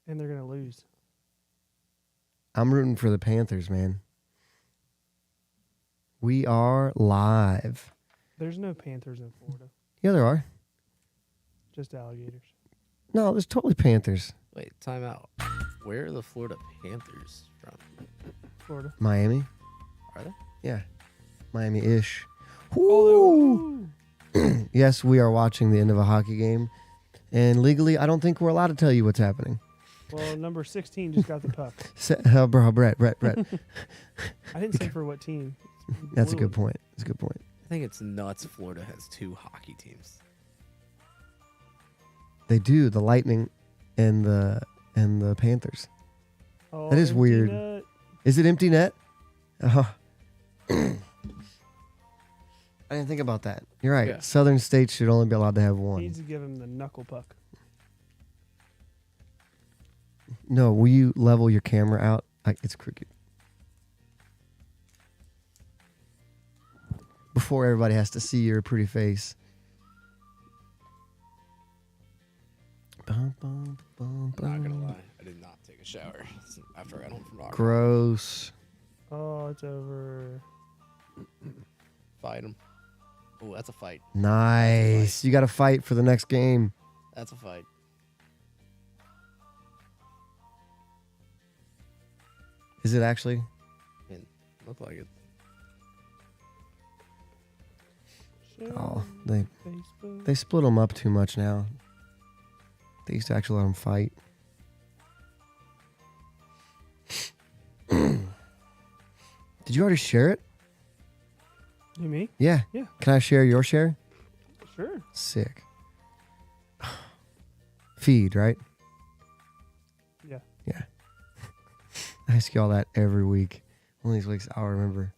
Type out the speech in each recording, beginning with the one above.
And they're going to lose. I'm rooting for the Panthers, man. We are live. There's no Panthers in Florida. Yeah, there are. Just alligators. No, there's totally Panthers. Wait, time out. Where are the Florida Panthers from? Florida. Miami. Are they? Yeah. Miami-ish. Oh, Yes, we are watching the end of a hockey game. And legally, I don't think we're allowed to tell you what's happening. well, number 16 just got the puck. Brett. I didn't say for what team. That's a good point. That's a good point. I think it's nuts Florida has 2 hockey teams. They do, the Lightning and the Panthers. Oh, That is empty weird. net. Is it empty net? Oh. I didn't think about that. You're right. Yeah. Southern states should only be allowed to have one. Needs to give him the knuckle puck. No, will you level your camera out? It's crooked. Before everybody has to see your pretty face. I'm not gonna lie, I did not take a shower after I got home from Rock. Gross. Oh, it's over. Fight him. Oh, that's a fight. Nice. You got to fight for the next game. That's a fight. Is it actually? I mean, look like it. Oh, they Facebook. split them up too much now. They used to actually let them fight. Did you already share it? You, me? Yeah. Yeah. Can I share your share? Sure. Sick. Feed, right? Yeah. Yeah. I ask you all that every week. One of these weeks I'll remember.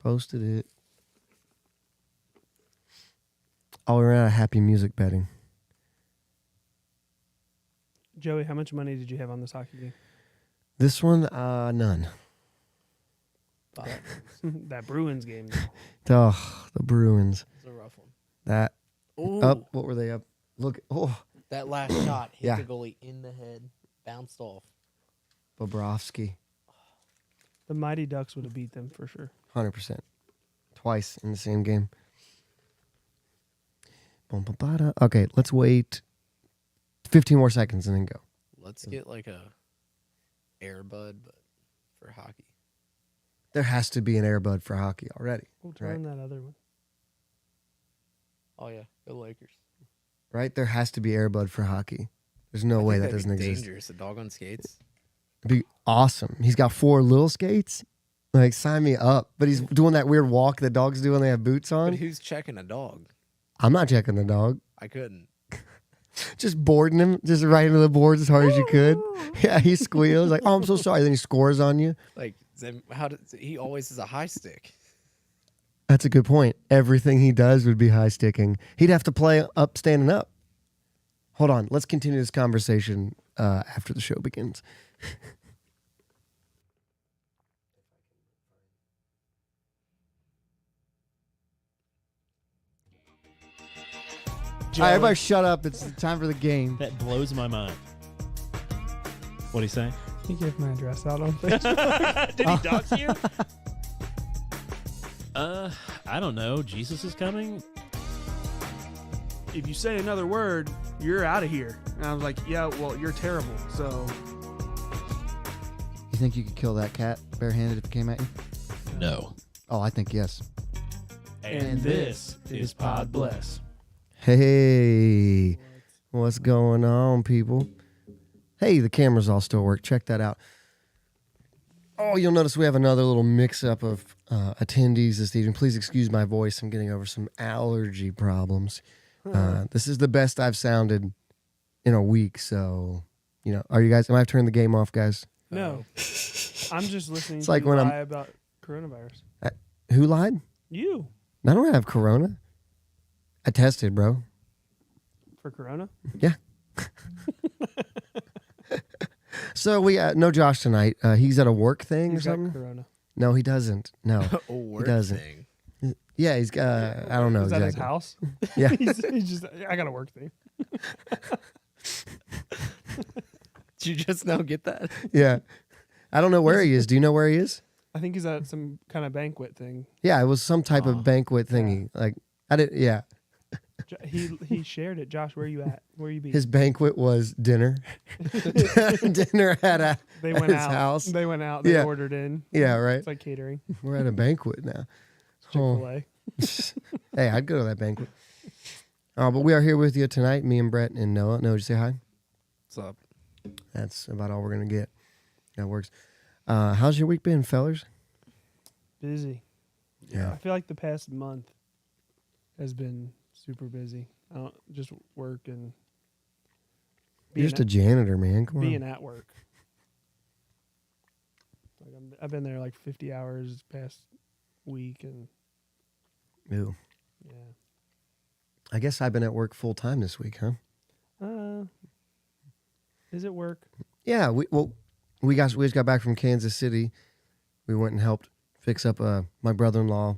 Posted it. Oh, we ran out of happy music betting. Joey, how much money did you have on this hockey game? This one, none. That Bruins game. Oh, the Bruins. It's a rough one. That Ooh, up. What were they up? Look. Oh, that last shot hit Yeah. the goalie in the head, bounced off. Bobrovsky. The Mighty Ducks would have beat them for sure. 100%. Twice in the same game. Okay, let's wait 15 more seconds and then go. Let's get like a Airbud, but for hockey. There has to be an Airbud for hockey already, We'll turn that other one. Oh yeah, go Lakers. right? There has to be Airbud for hockey. There's no way that That'd doesn't be exist. dangerous. A dog on skates. It'd be awesome. He's got 4 little skates. Like, sign me up. But he's doing that weird walk that dogs do when they have boots But on. who's checking a dog? I'm not checking the dog. I couldn't. Just boarding him, just right into the boards as hard as you could. Yeah, he squeals like, "Oh, I'm so sorry." Then he scores on you. Like, then how does he always has a high stick? That's a good point. Everything he does would be high sticking. He'd have to play up, standing up. Hold on. Let's continue this conversation after the show begins. All right, everybody shut up. It's time for the game. That blows my mind. What'd he say? He gave my address out on Facebook. Did he dox you? I don't know. Jesus is coming. If you say another word, you're out of here. And I was like, yeah, well, you're terrible. So You think you could kill that cat barehanded if it came at you? No. Oh, I think yes. And this is Podbless. Hey, what's going on, people? Hey, the cameras all still work. Check that out. Oh, you'll notice we have another little mix-up of attendees this evening. Please excuse my voice. I'm getting over some allergy problems. This is the best I've sounded in a week, so, you know. Are you guys, am I turning the game off, guys? no, I'm just listening It's to like you when I'm- lie about coronavirus. Who lied? You I don't have corona. I tested, bro. for corona? Yeah. So we no Josh tonight. He's at a work thing He's or got something. corona. No, he doesn't. No, A work doesn't. thing. Yeah, he's got. I don't know Is that exactly. his house? Yeah. he's just. I got to work there. Did you just now get that? Yeah. I don't know where he is. Do you know where he is? I think he's at some kind of banquet thing. Yeah, it was some type of banquet thingy. Like I did. Yeah, He shared it. Josh, where you at? Where you be? his banquet was dinner. Dinner at They at went his out. house. They went out. They Yeah. ordered in. Yeah, right. It's like catering. We're at a banquet now. Chick-fil-A. Hey, I'd go to that banquet. But we are here with you tonight, me and Brett and Noah. Noah, did you say hi? What's up? That's about all we're gonna get. That works. How's your week been, fellers? Busy. Yeah. I feel like the past month has been super busy. I don't just work and You're just a janitor, man. Come being on. at work. Like I've been there like 50 hours this past week, and Ew. yeah. I guess I've been at work full time this week, huh? Is it work? Yeah. We just got back from Kansas City. We went and helped fix up my brother-in-law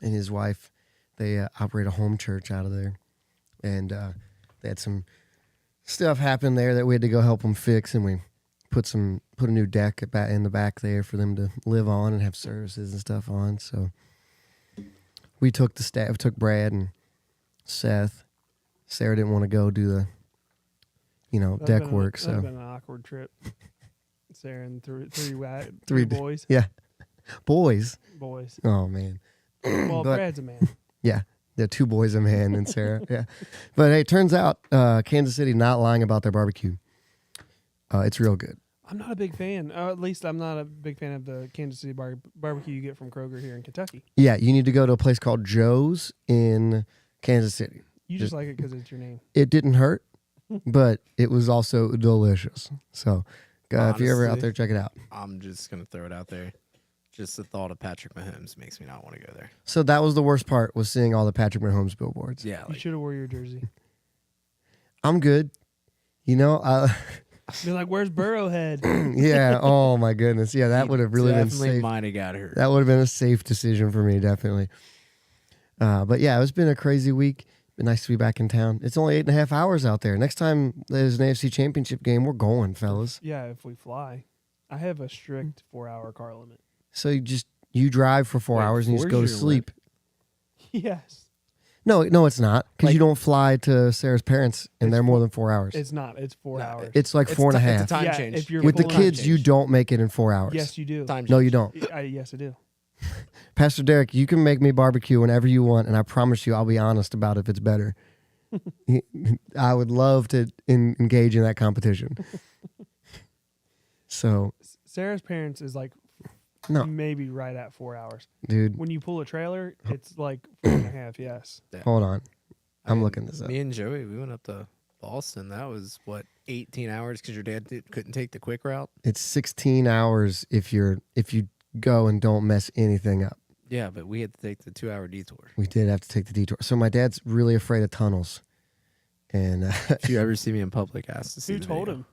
and his wife. They operate a home church out of there, and they had some stuff happen there that we had to go help them fix, and we put a new deck in the back there for them to live on and have services and stuff on. So we took the staff, took Brad and Seth. Sarah didn't want to go do the, That'd deck been work. That'd So been an awkward trip. Sarah and three Three boys. yeah, boys. Boys. Oh man. Well, But- Brad's a man. Yeah, the two boys, a man, and Sarah. Yeah, but hey, it turns out Kansas City not lying about their barbecue. It's real good. I'm not a big fan. At least I'm not a big fan of the Kansas City barbecue you get from Kroger here in Kentucky. Yeah, you need to go to a place called Joe's in Kansas City. You just like it because it's your name. It didn't hurt, but it was also delicious. So, if you're ever out Honestly, there, check it out. I'm just gonna throw it out there. Just the thought of Patrick Mahomes makes me not want to go there. So that was the worst part, was seeing all the Patrick Mahomes billboards. Yeah, You should have wore your jersey. I'm good. Be like, where's Burrowhead? Yeah. Oh my goodness. Yeah, that would have really been definitely safe. might have got hurt. That would have been a safe decision for me, definitely. But yeah, it's been a crazy week. Been nice to be back in town. It's only 8.5 hours out there. Next time there's an AFC Championship game, we're going, fellas. Yeah, if we fly. I have a strict 4-hour car limit. So you drive for 4 Wait, hours and you just go to 4's your sleep. Yes. No, it's not, because Like- you don't fly to Sarah's parents and It's they're more four- than 4 hours. It's not. It's 4 No, hours. It's like 4.5. It's a time Yeah, change. if you're With the pulling- kids, you don't make it in 4 hours. Yes, you do. Time No, change. you don't. Yes, I do. Pastor Derek, you can make me barbecue whenever you want, and I promise you I'll be honest about if it's better. I would love to engage in that competition. So, Sarah's parents is like no, maybe right at 4 hours. dude, When you pull a trailer, it's like 4.5. Yes. hold on. I I'm mean, looking this up. Me and Joey, we went up to Boston. That was 18 hours because your dad couldn't take the quick route. It's 16 hours if you go and don't mess anything up. Yeah, but we had to take the 2-hour detour. We did have to take the detour. So my dad's really afraid of tunnels. And If you ever see me in public, ask to see Who the told video. him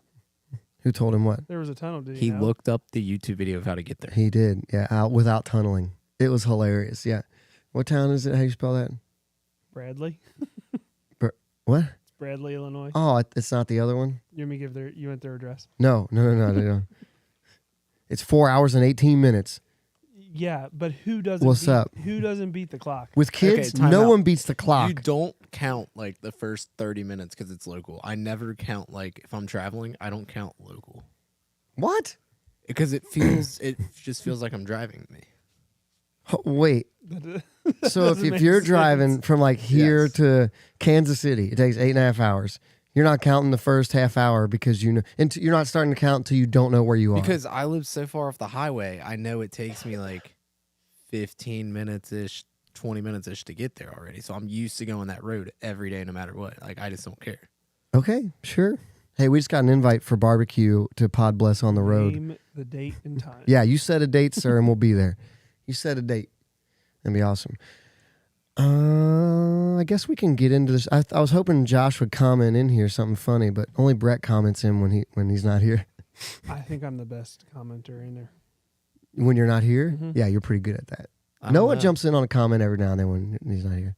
who told him what? there was a tunnel? Did He know? looked up the YouTube video of how to get there. He did. Yeah, out without tunneling. It was hilarious. Yeah. What town is it? How do you spell that? Bradley. What? It's Bradley, Illinois. Oh, it's not the other one? You want me to give you went their address? No. It's 4 hours and 18 minutes. Yeah, but who doesn't? What's up? Who doesn't beat the clock? With kids, time no out. one beats the You clock. don't count like the first 30 minutes because it's local. I never count like if I'm traveling, I don't count local What? because it just feels like I'm driving me. Oh, wait. So Doesn't if make you're sense. driving from like here Yes. to Kansas City, it takes 8.5 hours. You're not counting the first half hour because you're not starting to count until you don't know where you are. Because I live so far off the highway, I know it takes me like 15 minutes ish, 20 minutes ish to get there already. So I'm used to going that road every day, no matter what. Like I just don't care. Okay, sure. Hey, we just got an invite for barbecue to Podbless on the road. Name the date and time. Yeah, you set a date, sir, and we'll be there. You set a date. That'd be awesome. I guess we can get into this. I was hoping Josh would comment in here something funny, but only Brett comments in when he's not here. I think I'm the best commenter in there. When you're not here, Mhm. yeah, you're pretty good at that. I don't Noah know. jumps in on a comment every now and then when he's not here,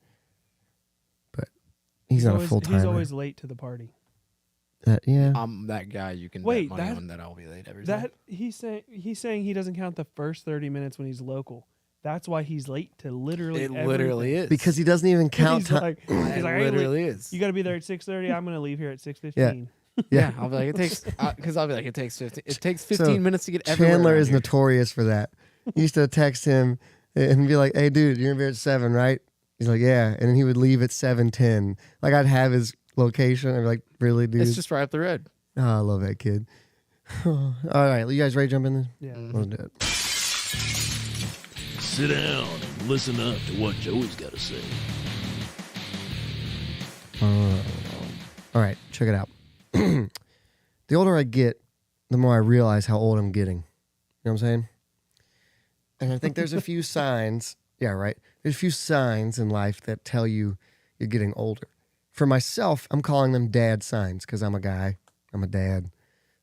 but he's not a full timer. He's always late to the party. Yeah. I'm that guy you can Wait, bet money that- on that I'll be late every time. That he's saying he doesn't count the first 30 minutes when he's local. That's why he's late to literally. It literally is. Because he doesn't even count He's time. like, It I ain't late. literally is. You got to be there at 6:30. I'm gonna leave here at 6:15. Yeah, I'll be like, it takes, because I'll be like, it takes 15. It takes 15 So, minutes to get everywhere. Chandler around is here. notorious for that. He used to text him and be like, "Hey, dude, you're gonna be here at 7, right?" He's like, "Yeah," and then he would leave at 7:10. Like I'd have his location. I'd be like, "Really, dude?" It's just right up the road. Oh, I love that kid. All right, you guys ready to jump in? Yeah. Let's do it. Sit down and listen up to what Joey's got to say. All right, check it out. The older I get, the more I realize how old I'm getting. You know what I'm saying? And I think there's a few signs. Yeah, right. There's a few signs in life that tell you you're getting older. For myself, I'm calling them dad signs because I'm a guy. I'm a dad.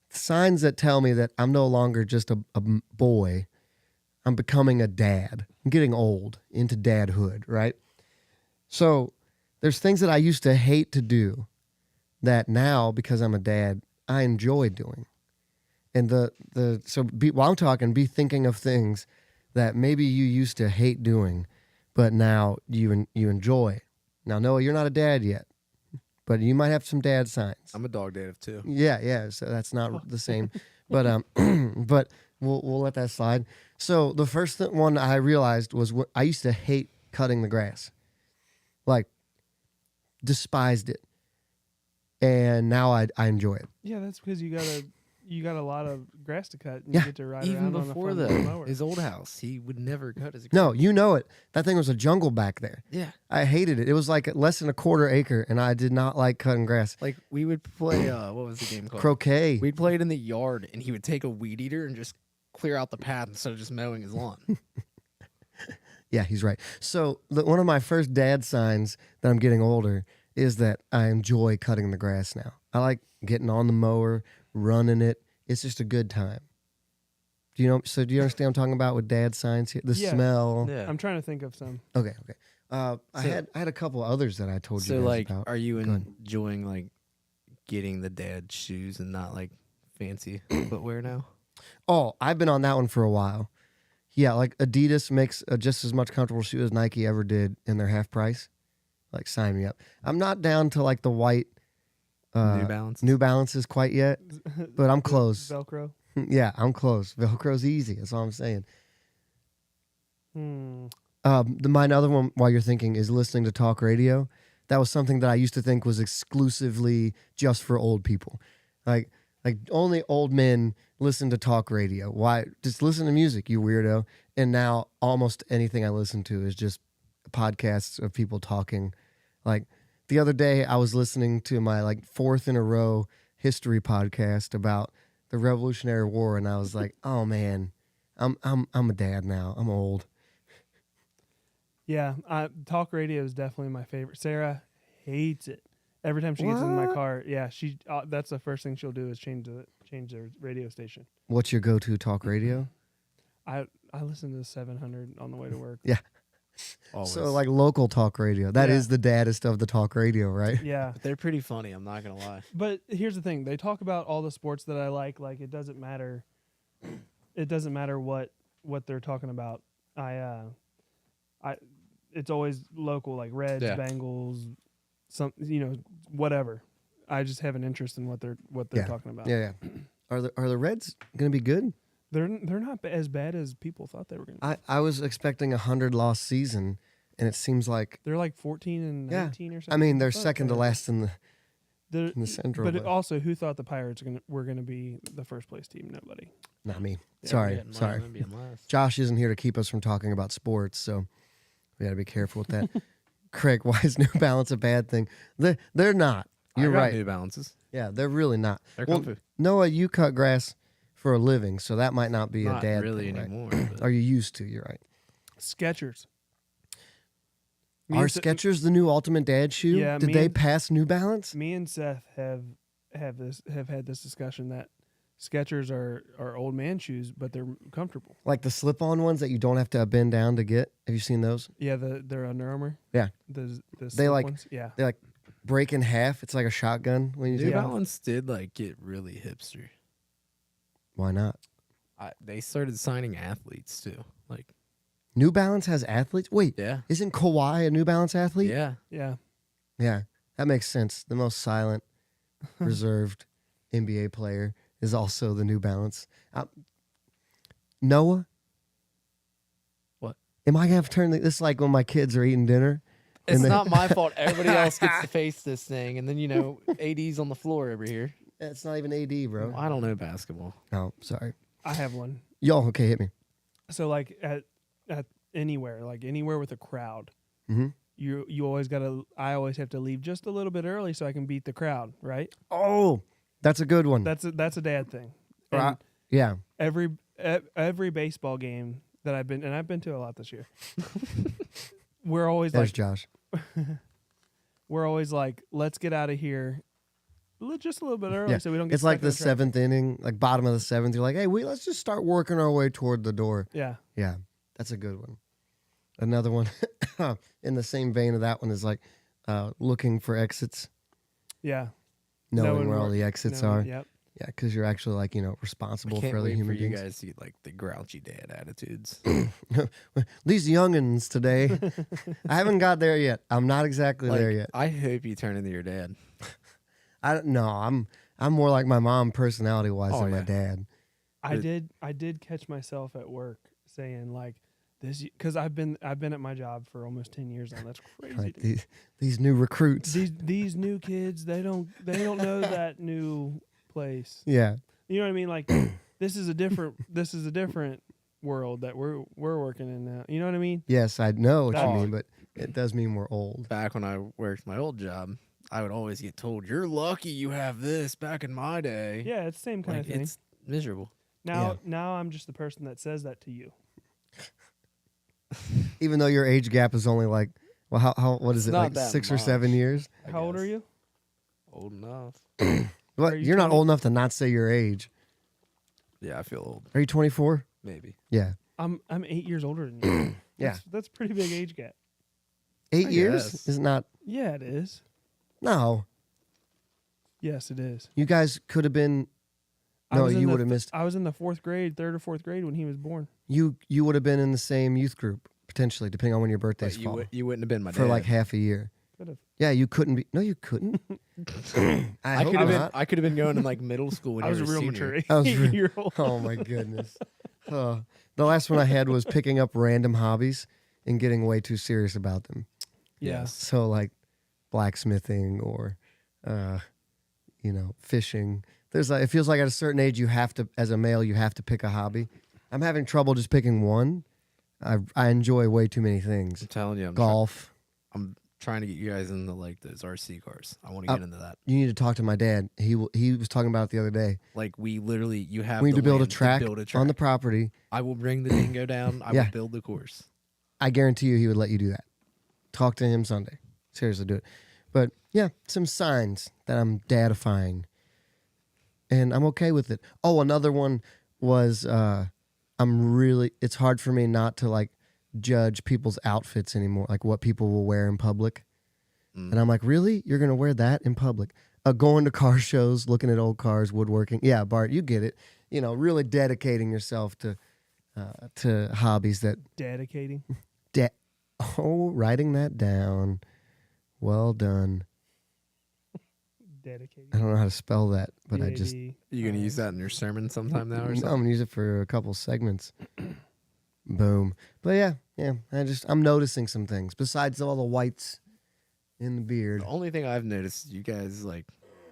Signs that tell me that I'm no longer just a boy. I'm becoming a dad. I'm getting old, into dadhood, right? So there's things that I used to hate to do that now, because I'm a dad, I enjoy doing. And while I'm talking, be thinking of things that maybe you used to hate doing, but now you enjoy. Now, Noah, you're not a dad yet, but you might have some dad signs. I'm a dog dad of 2. Yeah. So that's not the same, but but we'll let that slide. So the first one I realized was I used to hate cutting the grass, like despised it, and now I enjoy it. Yeah, that's because you got a lot of grass to cut. And Yeah. You get to ride Even around before on the front that, his old house, he would never cut his. No, you know it. That thing was a jungle back there. Yeah. I hated it. It was like less than a quarter acre, and I did not like cutting grass. Like we would play. What was the game called? Croquet. We'd play it in the yard, and he would take a weed eater and just clear out the path instead of just mowing his lawn. Yeah, he's right. So one of my first dad signs that I'm getting older is that I enjoy cutting the grass now. I like getting on the mower, running it. It's just a good time. Do you understand what I'm talking about with dad signs here? The Yeah. smell. Yeah. I'm trying to think of some. Okay. I had a couple others that I told you So guys like, about. are you Go ahead. enjoying like getting the dad shoes and not like fancy footwear now? Oh, I've been on that one for a while. Yeah, like Adidas makes just as much comfortable shoe as Nike ever did in their half price. Like, sign me up. I'm not down to like the white New Balance. New Balances quite yet, but I'm close. Velcro. Yeah, I'm close. Velcro's easy. That's all I'm saying. My other one, while you're thinking, is listening to talk radio. That was something that I used to think was exclusively just for old people. Like only old men listen to talk radio. Why? Just listen to music, you weirdo. And now almost anything I listen to is just podcasts of people talking. Like the other day, I was listening to my like 4th in a row history podcast about the Revolutionary War, and I was like, oh man, I'm a dad now. I'm old. Yeah, talk radio is definitely my favorite. Sarah hates it. Every time she gets in my What? car, yeah, she that's the first thing she'll do is change the radio station. What's your go-to talk radio? I listen to 700 on the way to work. Yeah. Always. So like local talk radio. That Yeah. is the daddest of the talk radio, right? Yeah, But they're pretty funny. I'm not gonna lie. but here's the thing: they talk about all the sports that I like. Like it doesn't matter. It doesn't matter what they're talking about. It's always local, like Reds, Yeah. Bengals, whatever. I just have an interest in what they're Yeah. talking about. Yeah. Are the Reds gonna be good? They're not as bad as people thought they were going to be. I was expecting 100-loss season, and it seems like They're like 14 and Yeah. 19 or something. I mean they're thought second to they- last in they're- the Central. But also, who thought the Pirates were going to be the first place team? Nobody. Not me. Yeah, Sorry. Sorry. Josh isn't here to keep us from talking about sports, so we got to be careful with that. Craig, why is New Balance a bad thing? They're not. You're right. New Balances. Yeah, they're really not. They're Well, comfy. Noah, you cut grass for a living, so that might not be Not a dad really thing, right? anymore. but- Are you used to? You're right. Skechers. Are Skechers the new ultimate dad shoe? Yeah, Did me they and- pass New Balance? Me and Seth have had this discussion that Skechers are old man shoes, but they're comfortable. Like the slip-on ones that you don't have to bend down to get. Have you seen those? Yeah, they're Under Armour. Yeah. The They slip like- ones. Yeah. They like break in half. It's like a shotgun when you New do. Yeah. Balance did like get really hipster. Why not? They started signing athletes too. Like, New Balance has athletes. Wait, yeah, isn't Kawhi a New Balance athlete? yeah. Yeah. Yeah, that makes sense. The most silent, reserved NBA player is also the New Balance. Noah? What? Am I going to have to turn this is like when my kids are eating dinner? It's And they- not my fault. Everybody else gets to face this thing, and then AD's on the floor over here. It's not even AD, bro. I don't know basketball. No, sorry. I have one. Yo, okay, hit me. So like at anywhere with a crowd, Mm-hmm. you always gotta. I always have to leave just a little bit early so I can beat the crowd. Right. Oh, that's a good one. That's a dad thing. And Right. Yeah. every baseball game that I've been to a lot this year. we're always There's like Josh. we're always like, let's get out of here just a little bit early Yeah. so we don't get It's like stuck in the traffic. seventh inning, like bottom of the seventh. You're like, hey, let's just start working our way toward the door. Yeah. Yeah, that's a good one. Another one in the same vein of that one is like looking for exits, Yeah. knowing where all the exits No, are. Yep. Yeah, because you're actually like, I responsible can't for other wait for human you beings. guys to get like the grouchy dad attitudes. These youngins today, I haven't got there yet. I'm not exactly there yet. I hope you turn into your dad. I don't know. I'm more like my mom personality wise Oh, than my yeah. dad. I did catch myself at work saying like this because I've been at my job for almost 10 years now. That's crazy. Like to me. these new recruits. These new kids, they don't know that new place. Yeah. You know what I mean? Like this is a different world that we're working in now. You know what I mean? Yes, I know what you Oh. mean, but it does mean we're old. Back when I worked my old job, I would always get told, "You're lucky you have this." Back in my day, Yeah, it's the same kind like of thing. it's miserable. Now I'm just the person that says that to you. Even though your age gap is only like, well, how what is It's it, not like that 6 or 7 much. years? I How old are guess. you? Old enough. What? Are you You're not 20? old enough to not say your age. Yeah, I feel old. Are you 24? Maybe. Yeah. I'm 8 years older than you. Yeah. That's a pretty big age gap. 8 I years guess. is not. Yeah, it is. No. Yes, it is. You guys could have been. I No, was in you the would have missed. I was in the 4th grade, 3rd or 4th grade when he was born. You would have been in the same youth group potentially, depending on when your birthdays But fall, you wouldn't have been my for dad. like half a year. Could have. Yeah, you couldn't be. No, you couldn't. I hope could have been. not. I could have been going in like middle school when I you was a were real senior. mature I was re- 8-year-old. Oh my goodness. The last one I had was picking up random hobbies and getting way too serious about them. Yeah. Yes. So like blacksmithing or, fishing. There's like, it feels like at a certain age you have to, as a male, you have to pick a hobby. I'm having trouble just picking one. I enjoy way too many things. I'm telling you, Golf. I'm trying to get you guys into like those RC cars. I want to get into that. You need to talk to my dad. He was talking about it the other day. Like you have. We need the to build a land track build a on the track. property. I will bring the dingo down. I Yeah. will build the course. I guarantee you he would let you do that. Talk to him Sunday. Seriously, do it. But yeah, some signs that I'm dadifying. And I'm okay with it. Oh, another one was it's hard for me not to like judge people's outfits anymore, like what people will wear in public. Mm. And I'm like, really? You're going to wear that in public? Going to car shows, looking at old cars, woodworking. Yeah, Bart, you get it. Really dedicating yourself to hobbies that Dedicating. writing that down. Well done. Dedicating. I don't know how to spell that, but I just DAD. You gonna use that in your sermon sometime now or I'm something? gonna use it for a couple segments. Boom. But yeah. I'm noticing some things besides all the whites in the beard. The only thing I've noticed is you guys like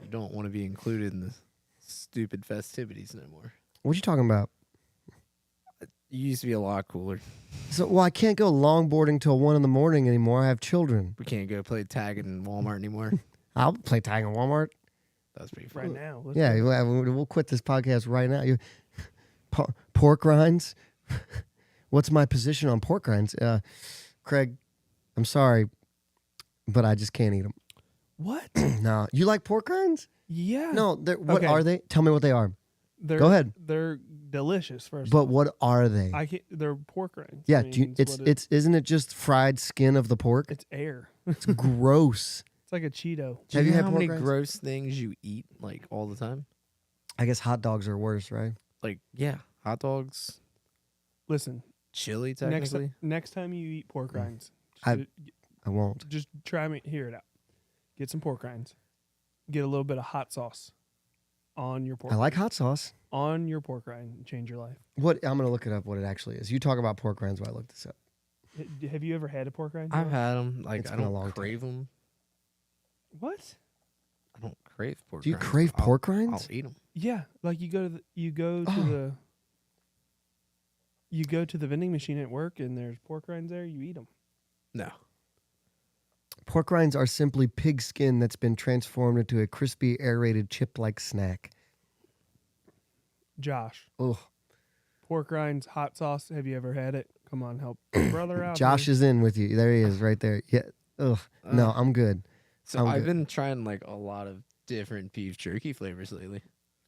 you don't want to be included in the stupid festivities no more. What you talking about? You used to be a lot cooler. So, I can't go longboarding till 1 a.m. anymore. I have children. We can't go play tag in Walmart anymore. I'll play tag in Walmart. That's pretty fun. Right now. Let's Yeah, go. we'll quit this podcast right now. Pork rinds. What's my position on pork rinds? Craig, I'm sorry, but I just can't eat them. What? No, you like pork rinds? Yeah. No, what Okay. are they? Tell me what they are. They're, Go ahead. They're delicious. First, But off. what are they? I can't. They're pork rinds. Yeah, I mean, it's isn't it just fried skin of the pork? it's air. It's gross. It's like a Cheeto. Do Have you you know had how pork many rinds? gross things you eat like all the time? I guess hot dogs are worse, right? Like, yeah, hot dogs, Listen, chili, next technically. next time you eat pork rinds, I won't. just try me. Hear it out. Get some pork rinds. Get a little bit of hot sauce on your pork. I like hot sauce. on your pork rind and change your life. What I'm gonna look it up. What it actually is. You talk about pork rinds while I look this up. Have you ever had a pork rind? I've Joe? had them. Like, It's I been a don't long crave them. What? I don't crave pork. Do you rinds, crave but pork I'll rinds? eat them. Yeah, like you go to Oh. the you go to the vending machine at work and there's pork rinds there. You eat them. No. Pork rinds are simply pig skin that's been transformed into a crispy, aerated, chip-like snack. Josh, Oh, pork rinds, hot sauce. Have you ever had it? Come on, help your brother out. Josh here. is in with you. There he is, right there. Yeah. Ugh. No, Uh, I'm good. So I'm I've good. been trying like a lot of different beef jerky flavors lately.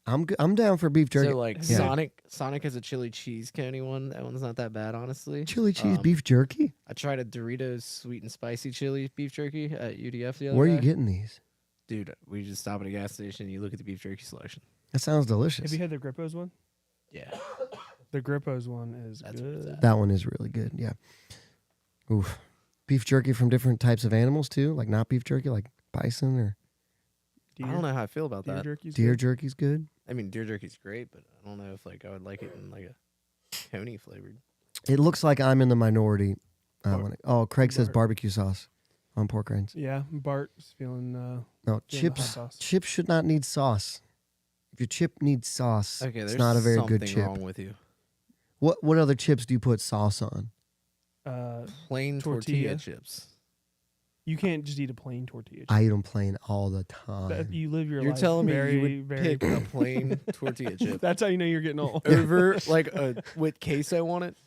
I'm good. I'm down for beef jerky. So like Yeah. Sonic has a chili cheese coney one. That one's not that bad, honestly. Chili cheese Um, beef jerky. I tried a Doritos sweet and spicy chili beef jerky at UDF the other Where are day. you getting these? Dude, we just stop at a gas station. You look at the beef jerky selection. That sounds Have delicious. you had the Grippos one? Yeah, The Grippos one is that's where it's good. at. That one is really good. Yeah. Oof. Beef jerky from different types of animals too, like not beef jerky, like bison or Deer, I don't know how I feel about deer that. jerky's deer good. jerky's good. I mean, deer jerky's great, but I don't know if like I would like it in like a coney flavored. It looks like I'm in the minority. Bar- Craig says Bart. barbecue sauce on pork rinds. Yeah, Bart's feeling. No, Yeah, the hot chips. sauce. Chips should not need sauce. If your chip needs sauce, Okay, there's it's not a very something good chip. wrong with you. What other chips do you put sauce on? Plain Tortilla. tortilla chips. You can't just eat a plain tortilla. I eat them plain all the time. You live your You're life telling me very, you would very. pick a plain tortilla chip That's how you know you're getting old. over like a with queso on it?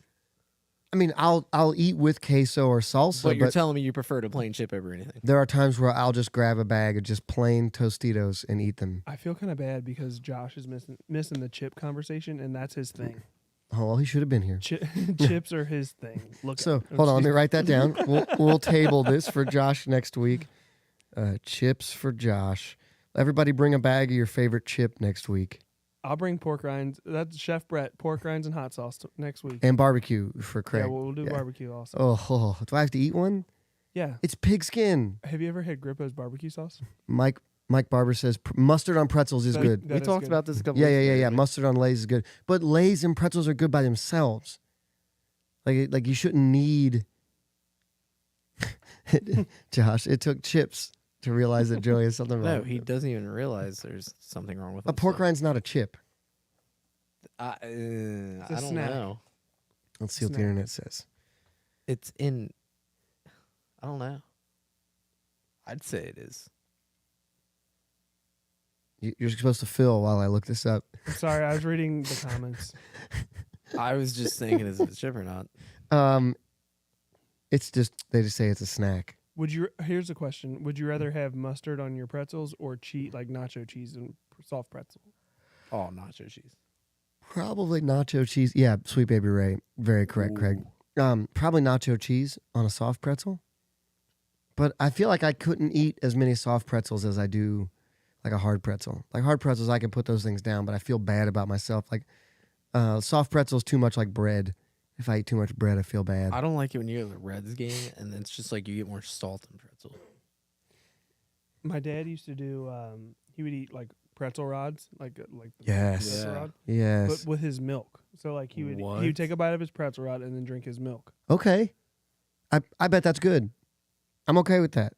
I mean, I'll eat with queso or salsa, But you're but telling me you prefer a plain chip over anything. there are times where I'll just grab a bag of just plain Tostitos and eat them. I feel kind of bad because Josh is missing the chip conversation, and that's his thing. Oh, well, he should have been here. Chips are his thing. Look. So at- hold on, let me write that down. We'll table this for Josh next week. Chips for Josh. Everybody bring a bag of your favorite chip next week. I'll bring pork rinds. That's Chef Brett. Pork rinds and hot sauce next week. And barbecue for Craig. Yeah, we'll do Yeah. barbecue also. Oh, do I have to eat one? Yeah. It's pig skin. Have you ever had Grippo's barbecue sauce? Mike Barber says mustard on pretzels is That- good. that We is talked good. about this a couple Yeah, weeks ago, yeah. didn't we? Mustard on Lay's is good, but Lay's and pretzels are good by themselves. Like you shouldn't need. Josh, it took chips to realize that Joey has something wrong. No, he doesn't even realize there's something wrong with A him. pork so- rind's not a chip. I don't snack. know. Let's see what the Snack. internet says. It's in. I don't know. I'd say it is. You're supposed to fill while I look this up. I'm sorry, I was reading the comments. I was just thinking, is it a chip or not? It's just they just say it's a snack. Here's a question: would you rather have mustard on your pretzels or like nacho cheese and soft pretzel? Oh, nacho cheese. Probably nacho cheese. Yeah, Sweet Baby Ray. Very correct, Craig. Probably nacho cheese on a soft pretzel. But I feel like I couldn't eat as many soft pretzels as I do like a hard pretzel. Like hard pretzels, I can put those things down, but I feel bad about myself. Like soft pretzels too much like bread. If I eat too much bread, I feel bad. I don't like it when you go to the Reds game and it's just like you get more salt in pretzel. My dad used to do. He would eat like pretzel rods, like the Yes. pretzel Yeah. rod, Yes. but with his milk. So like he What? would take a bite of his pretzel rod and then drink his milk. Okay. I bet that's good. I'm okay with that.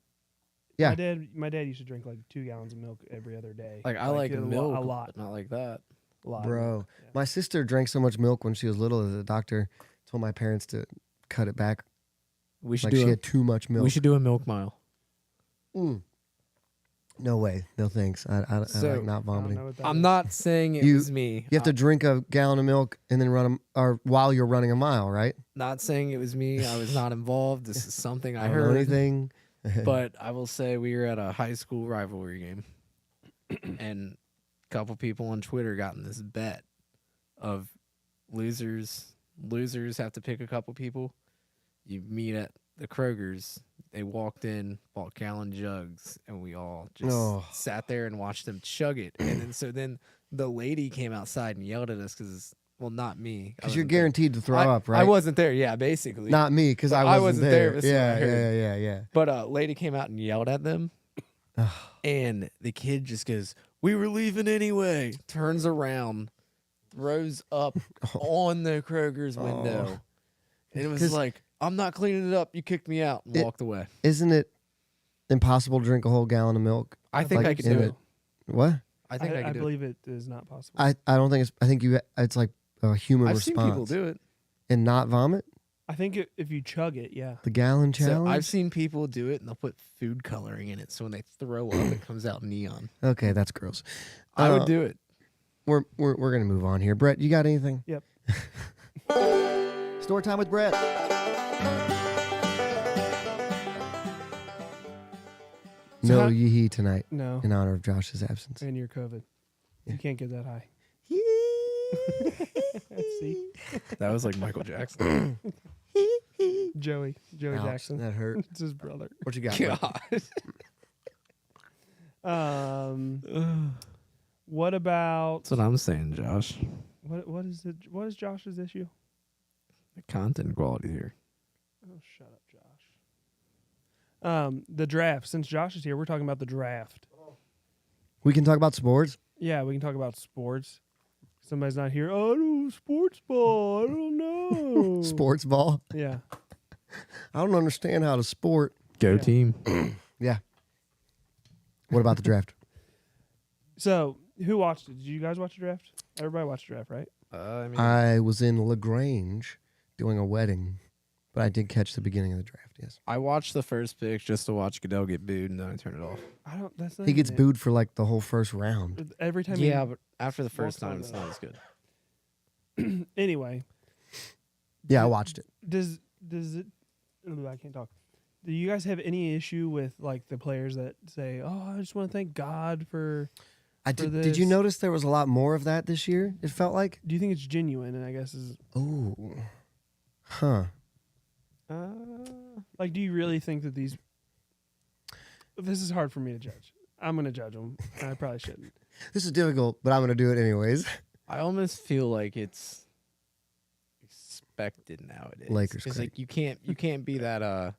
Yeah. My dad used to drink like 2 gallons of milk every other day. Like I like a lo- milk, a lot, but not like that. a lot, Bro. Yeah. My sister drank so much milk when she was little that the doctor told my parents to cut it back. We should Like she do had too much milk. we should do a milk mile. No way. No thanks. I So- like not I don't vomiting. know what that I'm is. not saying it You- was me. You have to drink a gallon of milk and then or while you're running a mile, right? Not saying it was me. I was not involved. This is something I don't know heard. anything. But I will say we were at a high school rivalry game, and couple people on Twitter got in this bet of losers have to pick a couple people. You meet at the Kroger's. They walked in, bought gallon jugs, and we all just sat there and watched them chug it. And then the lady came outside and yelled at us because, well, not me. Because you're guaranteed to throw up, right? I wasn't there. Yeah, basically. Not me, because I wasn't there. This is what I heard. Yeah. But a lady came out and yelled at them. And the kid just goes, "We were leaving anyway." Turns around, throws up on the Kroger's window. And it was like, "I'm not cleaning it up. You kicked me out," and walked away. Isn't it impossible to drink a whole gallon of milk? I think I could do it. What? I think I could do it. I believe it is not possible. I don't think it's. I think it's like a human I've response. seen people do it. And not vomit. I think if you chug it, yeah. The gallon So challenge. I've seen people do it, and they'll put food coloring in it. So when they throw up, it comes out neon. Okay, that's gross. I would do it. We're gonna move on here. Brett, you got anything? Yep. Story time with Brett. So No how- yee tonight No. in honor of Josh's absence. And your COVID. You can't get that high. See? That was like Michael Jackson. Joey Ouch, Jackson. that hurt. It's his brother. What you got? Brett? God. What about That's what I'm saying, Josh. what is it? What is Josh's issue? The content quality here. Oh, shut up, Josh. The draft. Since Josh is here, we're talking about the draft. We can talk about sports. Yeah, we can talk about sports. Somebody's not here. Oh, no, sports ball. I don't know. Sports ball. Yeah. I don't understand how to sport. Go Yeah. team. Yeah. What about the draft? So, who watched it? Did you guys watch the draft? Everybody watched the draft, right? I was in LaGrange doing a wedding, but I did catch the beginning of the draft. Yes. I watched the first pick just to watch Goodell get booed, and then I turned it off. I don't. That's not. He gets even booed for like the whole first round. it. Every time. Yeah, but after the first walks time, on it's the- not as good. Anyway, Yeah, I watched it. does it? Oh, I can't talk. Do you guys have any issue with like the players that say, "Oh, I just want to thank God for"? I For did. Did you this- notice there was a lot more of that this year? It felt like. Do you think it's genuine? And I guess is Oh. Huh. like, do you really think that these? This is hard for me to judge. I'm gonna judge them. And I probably shouldn't. This is difficult, but I'm going to do it anyways. I almost feel like it's expected nowadays. Lakers It's credit. like you can't be that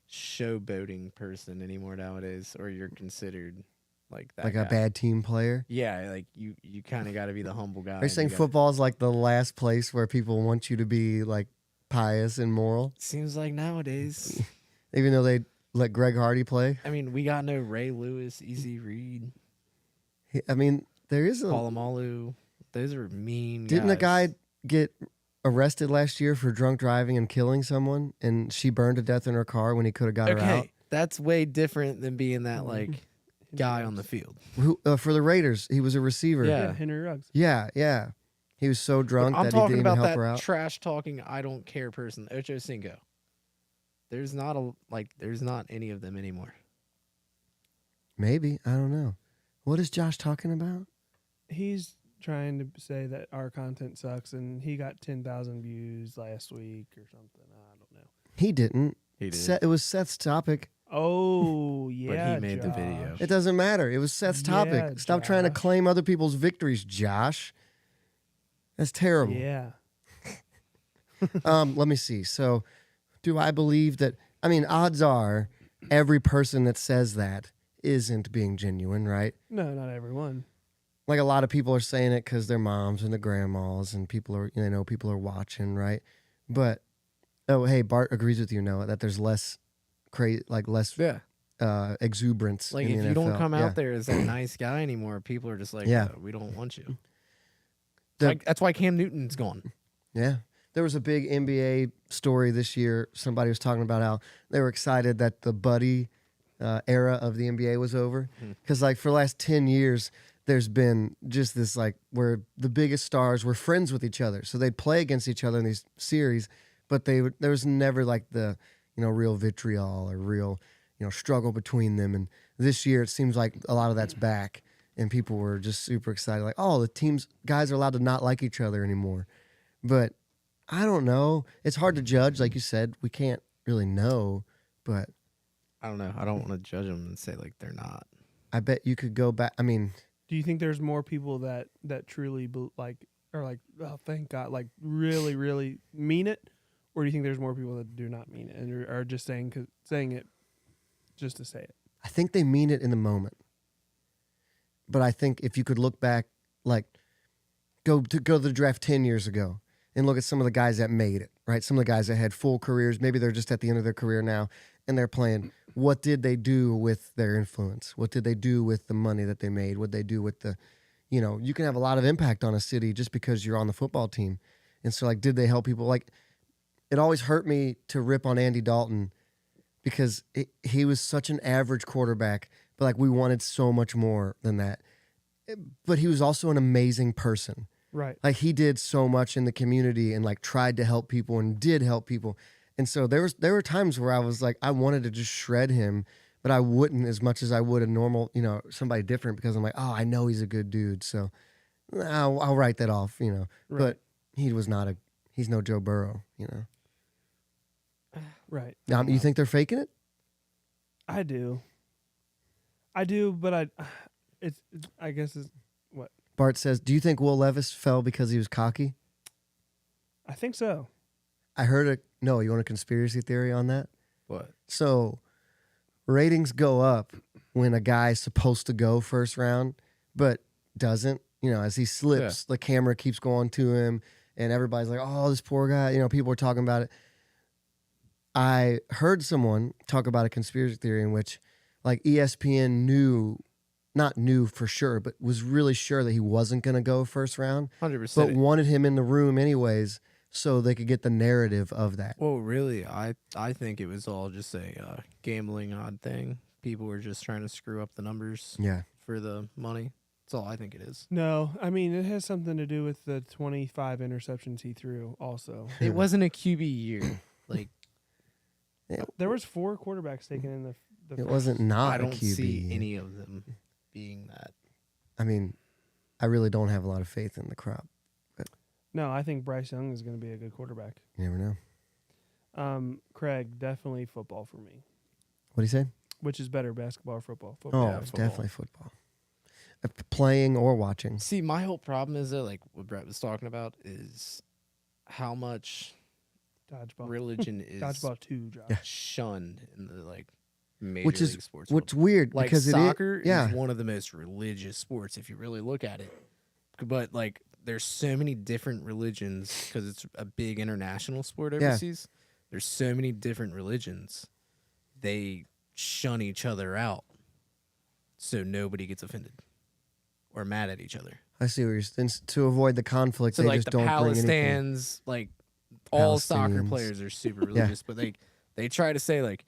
showboating person anymore nowadays, or you're considered like that. Like guy. a bad team player. Yeah, like you kind of got to be the humble guy. Are you saying football is like the last place where people want you to be like pious and moral, Seems like nowadays. even though they let Greg Hardy play? I mean, we got no Ray Lewis, Easy Reed, I mean, there is a. Palomalu. Those are mean. Didn't a guys. guy get arrested last year for drunk driving and killing someone, and she burned to death in her car when he could have got her out? Okay, that's way different than being that like guy on the field. Who, for the Raiders, he was a receiver. Yeah. Yeah, Henry Ruggs. Yeah. He was so drunk I'm that he talking didn't even about help her that out. trash talking, I don't care person, Ocho Cinco. There's not any of them anymore. Maybe, I don't know. What is Josh talking about? He's trying to say that our content sucks, and he got 10,000 views last week or something. I don't know. He didn't. He did. It was Seth's topic. Oh yeah, made the video. Josh. It doesn't matter. It was Seth's topic. Yeah, Stop trying to Josh. claim other people's victories, Josh. That's terrible. Yeah. Let me see. So, do I believe that? I mean, odds are every person that says that isn't being genuine, right? No, not everyone. Like a lot of people are saying it because their moms and the grandmas and people are, people are watching, right? But oh, hey, Bart agrees with you, Noah, that there's less less Yeah. exuberance. Like in if the you don't NFL. come Yeah. out there as that nice guy anymore, people are just like, Yeah. we don't want you. The- That's why Cam Newton's gone. Yeah. There was a big NBA story this year. Somebody was talking about how they were excited that the buddy era of the NBA was over. Because, like, for the last 10 years, there's been just this, like, where the biggest stars were friends with each other. So they'd play against each other in these series, but there was never, like, the, real vitriol or real, struggle between them. And this year, it seems like a lot of that's back. and people were just super excited. Like, oh, guys are allowed to not like each other anymore. But I don't know. It's hard to judge. Like you said, we can't really know. But I don't know. I don't want to judge them and say like they're not. I bet you could go back. I mean, Do you think there's more people that truly are like, oh, thank God, like really, really mean it, or do you think there's more people that do not mean it and are just saying it just to say it? I think they mean it in the moment. But I think if you could look back, like go to the draft 10 years ago and look at some of the guys that made it, right? Some of the guys that had full careers, maybe they're just at the end of their career now and they're playing. What did they do with their influence? What did they do with the money that they made? What did they do with you can have a lot of impact on a city just because you're on the football team. And so, like, did they help people? Like, it always hurt me to rip on Andy Dalton because he was such an average quarterback, but, like, we wanted so much more than that. But he was also an amazing person. Right. Like, he did so much in the community and, like, tried to help people and did help people. And so there were times where I was like, I wanted to just shred him, but I wouldn't as much as I would a normal, somebody different, because I'm like, oh, I know he's a good dude. So I'll write that off, Right. But he's no Joe Burrow, Right. Now, you think they're faking it? I do, but I guess it's what? Bart says, do you think Will Levis fell because he was cocky? I think so. I heard no, you want a conspiracy theory on that? What? So ratings go up when a guy's supposed to go first round, but doesn't. As he slips, the camera keeps going to him, and everybody's like, oh, this poor guy. People are talking about it. I heard someone talk about a conspiracy theory in which, like, ESPN not knew for sure, but was really sure that he wasn't going to go first round, 100%. but wanted him in the room anyways so they could get the narrative of that. Well, really, I think it was all just a gambling odd thing. People were just trying to screw up the numbers for the money. That's all I think it is. No, I mean, it has something to do with the 25 interceptions he threw also. It wasn't a QB year. Like, There was 4 quarterbacks taken in the It first- wasn't not I a don't QB. see any of them being that. I mean, I really don't have a lot of faith in the crop. No, I think Bryce Young is going to be a good quarterback. You never know. Craig, definitely football for me. What do you say? Which is better, basketball or football? Oh, Football. Yeah, it's football. definitely football. Playing or watching. See, my whole problem is that, like, what Brett was talking about is how much Dodgeball. religion is Dodgeball 2, Josh. Yeah. shunned in the, like, major Which is league sports. what's weird Like, because soccer it is is one of the most religious sports if you really look at it. But, like, there's so many different religions because it's a big international sport overseas. There's so many different religions. They shun each other out so nobody gets offended or mad at each other. I see what you're saying. To avoid the conflict, So, they like, just the don't bring anything. Palestinians, like, all soccer Palestinians. players are super religious, but they try to say, like,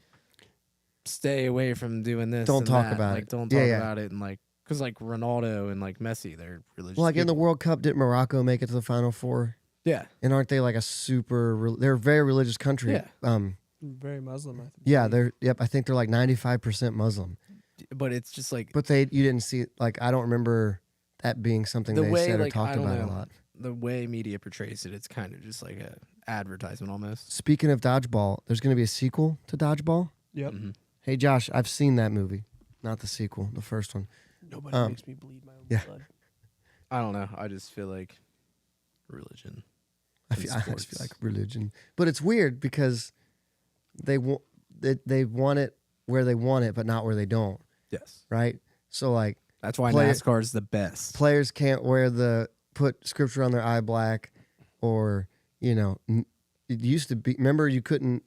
stay away from doing this. Don't and talk that. about like, it. Don't Yeah, talk yeah. about it. And, like, because, like, Ronaldo and, like, Messi, they're religious. Well, like in the people. World Cup, did Morocco make it to the Final Four? Yeah. And aren't they like they're a very religious country? Yeah. Very Muslim, I think. Yeah, I think they're like 95% Muslim. But it's just, like, But you didn't see, like, I don't remember that being something the they way, said or like, talked I don't about know, a lot. the way media portrays it, it's kind of just like a advertisement almost. Speaking of Dodgeball, there's going to be a sequel to Dodgeball. Yep. Mhm. Hey, Josh, I've seen that movie. Not the sequel, the first one. Nobody makes me bleed my own yeah. blood. I don't know. I just feel like religion. I in just feel sports. like religion. But it's weird because they want it where they want it, but not where they don't, Yes. right? So, like, That's why Play- NASCAR is the best. players can't put scripture on their eye black, or, it used to be, remember you couldn't,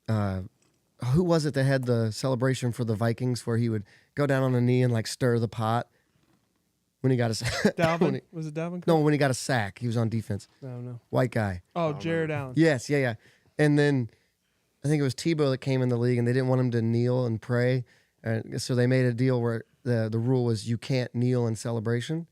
who was it that had the celebration for the Vikings where he would go down on a knee and, like, stir the pot when he got a Dalvin? Was it Dalvin? Cook? No, when he got a sack, he was on defense. No. White guy. Oh, Jared Allen. Yes, yeah. And then I think it was Tebow that came in the league, and they didn't want him to kneel and pray, so they made a deal where the rule was you can't kneel in celebration,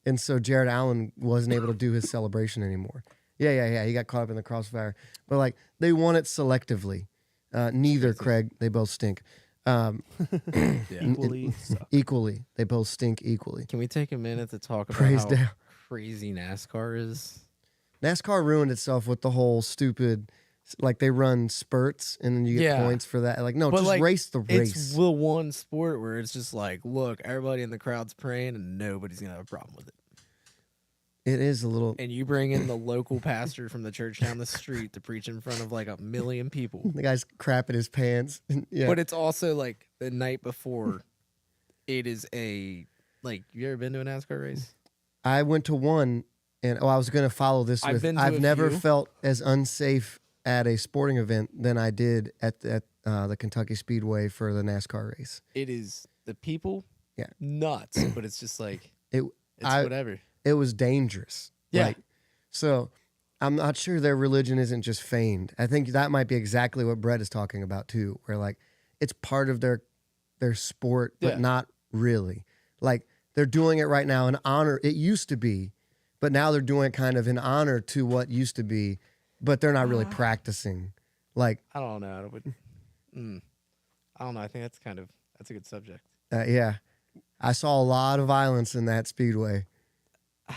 and so Jared Allen wasn't able to do his celebration anymore. Yeah. He got caught up in the crossfire, but, like, they want it selectively. Neither, Craig. They both stink. Equally suck. Equally, they both stink equally. Can we take a minute to talk about Praise how down. crazy NASCAR is? NASCAR ruined itself with the whole stupid, like they run spurts and then you get Yeah. points for that. Like, no, But, just like, race the race. It's the one sport where it's just like, look, everybody in the crowd's praying and nobody's gonna have a problem with it. It is a little. And you bring in the local pastor from the church down the street to preach in front of like 1 million people. The guy's crapping his pants. Yeah. But it's also like the night before. It is a like. You ever been to a NASCAR race? I went to one, and I was going to follow this I've with. been to I've a never few. felt as unsafe at a sporting event than I did at the Kentucky Speedway for the NASCAR race. It is the people. Yeah. Nuts. But it's just like It it's whatever. it was dangerous. Yeah. Like, so I'm not sure their religion isn't just feigned. I think that might be exactly what Brett is talking about too, where like it's part of their sport, but Yeah. not really. Like they're doing it right now in honor. It used to be, but now they're doing it kind of in honor to what used to be, but they're not really practicing. Like, I don't know. I don't know. I think that's a good subject. yeah, I saw a lot of violence in that speedway.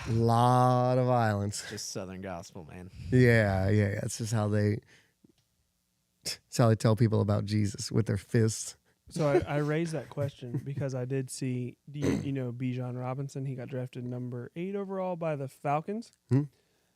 A lot of violence. Just Southern gospel, man. Yeah. That's just how they. It's how they tell people about Jesus with their fists. So I raised that question because I did see, you know, Bijan Robinson. He got drafted number 8 overall by the Falcons.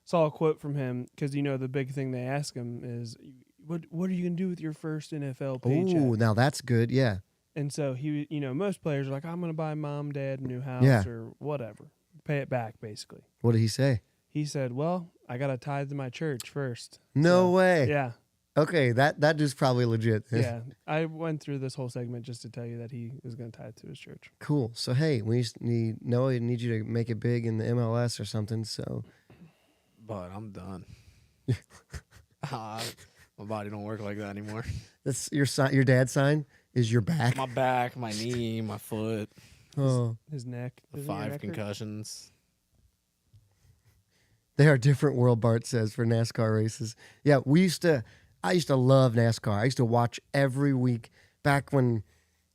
Saw a quote from him because, you know, the big thing they ask him is, what are you going to do with your first NFL paycheck? Oh, now that's good. Yeah. And so he, you know, most players are like, I'm going to buy mom, dad a new house Yeah. or whatever. Pay it back, basically. What did he say? He said, well, I got to tithe to my church first. No So, way. Yeah. Okay, that dude's probably legit. Yeah. I went through this whole segment just to tell you that he was going to tithe to his church. Cool. So hey, we need Noah. Need you to make it big in the MLS or something. So But I'm done. My body don't work like that anymore. that's your sign. Your dad's sign is your back. My back, my knee, my foot, Oh, His neck. Doesn't your 5 neck hurt? concussions. they are different world. Bart says for NASCAR races. Yeah, I used to love NASCAR. I used to watch every week back when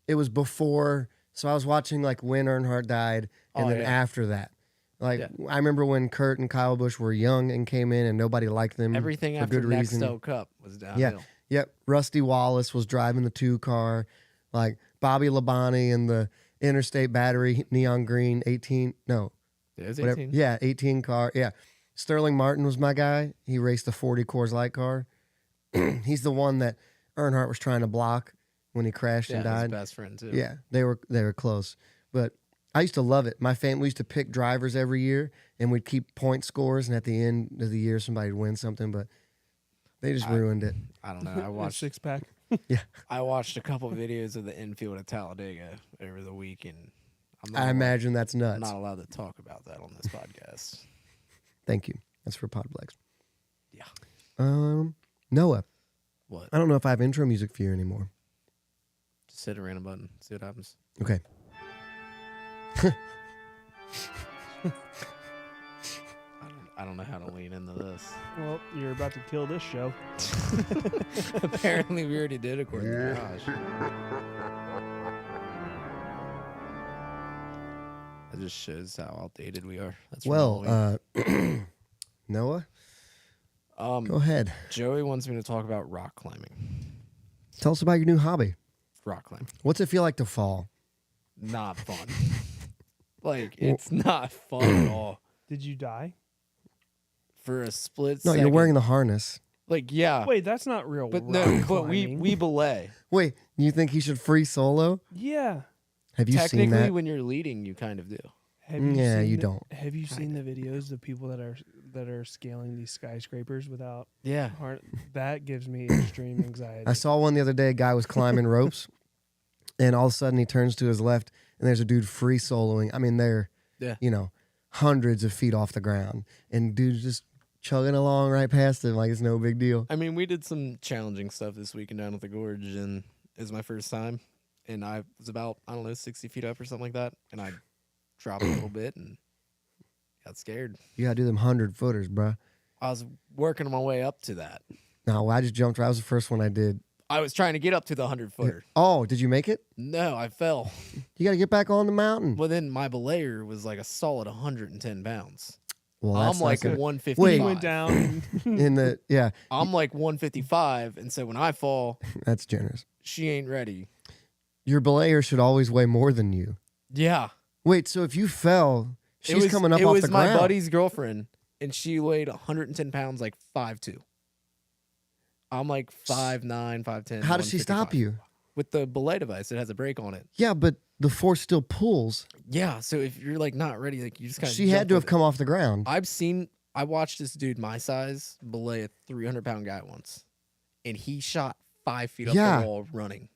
it was before. So I was watching like when Earnhardt died, and Oh, then yeah. after that. Like Yeah. I remember when Kurt and Kyle Busch were young and came in, and nobody liked them. Everything for after good next reason. Cup was downhill. Yep. Rusty Wallace was driving the 2-car. Like Bobby Labonte and the Interstate Battery neon green 18. No, It was whatever. 18. Yeah, 18 car. Yeah. Sterling Martin was my guy. He raced the 40 Coors Light car. He's the one that Earnhardt was trying to block when he crashed Yeah, and his died. best friend too. Yeah, they were close. But I used to love it. My family, we used to pick drivers every year, and we'd keep point scores, and at the end of the year, somebody would win something, but they just ruined it. I don't know. I watched Six pack. I watched a couple videos of the infield at Talladega over the week, and I imagine that's I'm nuts. not allowed to talk about that on this podcast. Thank you. That's for Podbless. Yeah. Noah, What? I don't know if I have intro music for you anymore. Just hit a random button. See what happens. Okay. I don't know how to lean into this. Well, you're about to kill this show. Apparently, we already did according to Josh. That just shows how outdated we are. That's Well, Noah, go ahead. Joey wants me to talk about rock climbing. Tell us about your new hobby. Rock climbing. What's it feel like to fall? Not fun. Like, it's not fun at all. Did you die? For a split No, second. you're wearing the harness. Like, yeah. Wait, that's not real. But rock no, but climbing. we belay. Wait, you think he should free solo? Yeah. Have you seen Technically, that? when you're leading, you kind of do. Have Yeah, seen you the- don't. Have you seen the videos of people that are scaling these skyscrapers without Yeah. that gives me extreme anxiety. I saw one the other day. A guy was climbing ropes, and all of a sudden he turns to his left, and there's a dude free soloing. I mean, they're Yeah. hundreds of feet off the ground, and dude's just chugging along right past him like it's no big deal. I mean, we did some challenging stuff this weekend down at the gorge, and it was my first time. And I was about, 60 feet up or something like that. And I dropped a little bit and got scared. You gotta do them 100-footers, bruh. I was working my way up to that. No, I just jumped. That was the first one I did. I was trying to get up to the 100-footer. Oh, did you make it? No, I fell. You got to get back on the mountain. Well, then my belayer was like a solid 110 pounds. Well, I'm like not good. 155. Wait. He went down. In the yeah, I'm like 155, and so when I fall, that's generous. she ain't ready. Your belayer should always weigh more than you. Yeah. Wait, so if you fell, It she's was- coming up it off was the my ground. buddy's girlfriend, and she weighed 110 pounds, like 5'2". I'm like 5'9", 5'10". How does she stop 155. you? With the belay device, it has a brake on it. Yeah, but the force still pulls. Yeah, so if you're like not ready, like you just kind of. She had to have come off the ground. I watched this dude my size belay a 300-pound guy once, and he shot 5 feet up Yeah. the wall running,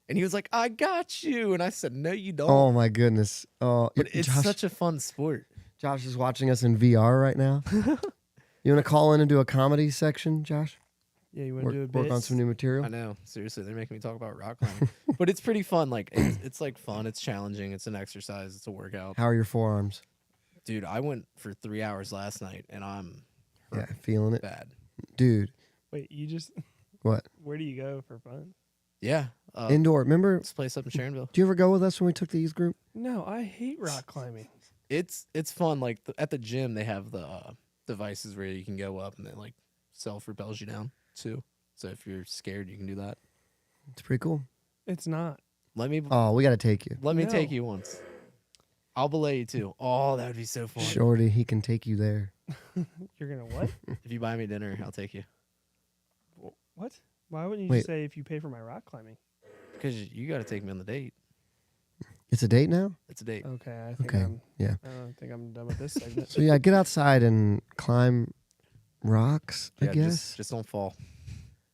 and he was like, "I got you," and I said, "No, you don't." Oh my goodness! Oh, but it's Josh, such a fun sport. Josh is watching us in VR right now. You want to call in and do a comedy section, Josh? Yeah, you want to do a bit? Work on some new material. I know, seriously, they're making me talk about rock climbing, but it's pretty fun. Like it's like fun. It's challenging. It's an exercise. It's a workout. How are your forearms? Dude, I went for 3 hours last night, and I'm Yeah, feeling it, bad. dude. Wait, you just What? where do you go for fun? Yeah, Indoor. Remember? this place up in Sharonville. Do you ever go with us when we took the youth group? No, I hate rock climbing. It's fun. Like at the gym, they have the devices where you can go up and then like self repels you down too. So if you're scared, you can do that. It's pretty cool. It's not. Let me Oh, we got to take you, let me No. take you once. I'll belay you too. Oh, that would be so fun. Shorty. He can take you there. You're gonna what? If you buy me dinner, I'll take you. What? Why wouldn't you Wait. just say if you pay for my rock climbing? Because you got to take me on the date. It's a date now. It's a date. Okay, I think Okay. Yeah. I don't think I'm done with this segment. So yeah, get outside and climb rocks. I Yeah, guess. just don't fall.